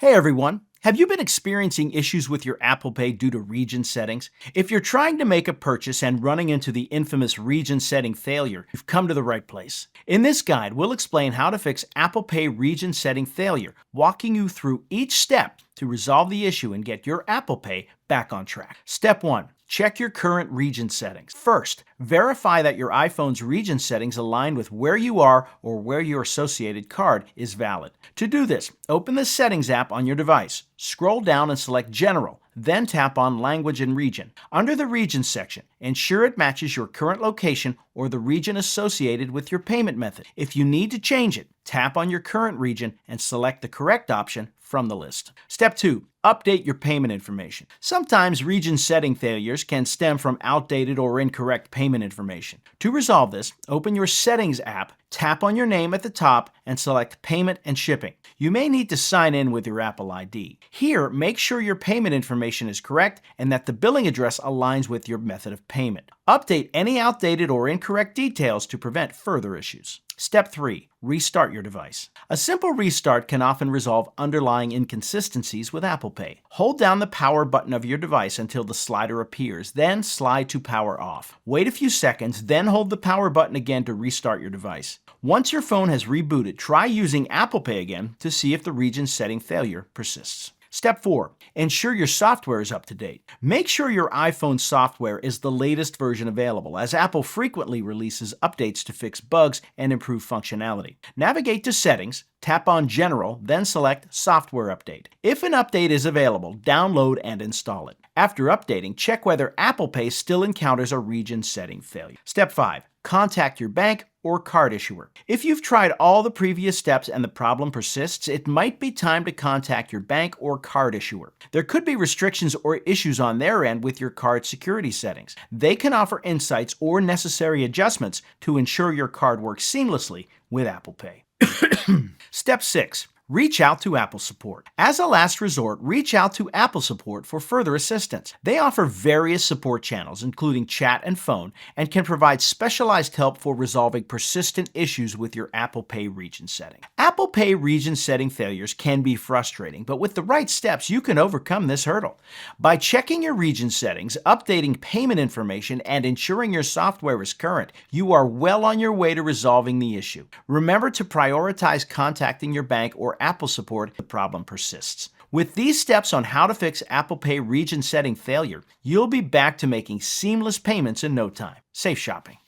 Hey everyone! Have you been experiencing issues with your Apple Pay due to region settings? If you're trying to make a purchase and running into the infamous region setting failure, you've come to the right place. In this guide, we'll explain how to fix Apple Pay region setting failure, walking you through each step to resolve the issue and get your Apple Pay back on track. Step 1. Check your current region settings. First, verify that your iPhone's region settings align with where you are or where your associated card is valid. To do this, open the Settings app on your device. Scroll down and select General, then tap on Language and Region. Under the Region section, ensure it matches your current location or the region associated with your payment method. If you need to change it, tap on your current region and select the correct option from the list. Step 2. Update your payment information. Sometimes region setting failures can stem from outdated or incorrect payment information. To resolve this, open your Settings app, tap on your name at the top, and select Payment and Shipping. You may need to sign in with your Apple ID. Here, make sure your payment information is correct and that the billing address aligns with your method of payment. Update any outdated or incorrect details to prevent further issues. Step 3. Restart your device. A simple restart can often resolve underlying inconsistencies with Apple Pay. Hold down the power button of your device until the slider appears, then slide to power off. Wait a few seconds, then hold the power button again to restart your device. Once your phone has rebooted, try using Apple Pay again to see if the region setting failure persists. Step 4. Ensure your software is up to date. Make sure your iPhone software is the latest version available, as Apple frequently releases updates to fix bugs and improve functionality. Navigate to Settings, tap on General, then select Software Update. If an update is available, download and install it. After updating, check whether Apple Pay still encounters a region setting failure. Step 5. Contact your bank or card issuer. If you've tried all the previous steps and the problem persists, it might be time to contact your bank or card issuer. There could be restrictions or issues on their end with your card security settings. They can offer insights or necessary adjustments to ensure your card works seamlessly with Apple Pay. Step 6. Reach out to Apple Support. As a last resort, reach out to Apple Support for further assistance. They offer various support channels, including chat and phone, and can provide specialized help for resolving persistent issues with your Apple Pay region setting. Apple Pay region setting failures can be frustrating, but with the right steps, you can overcome this hurdle. By checking your region settings, updating payment information, and ensuring your software is current, you are well on your way to resolving the issue. Remember to prioritize contacting your bank or Apple Support if the problem persists. With these steps on how to fix Apple Pay region setting failure, you'll be back to making seamless payments in no time. Safe shopping.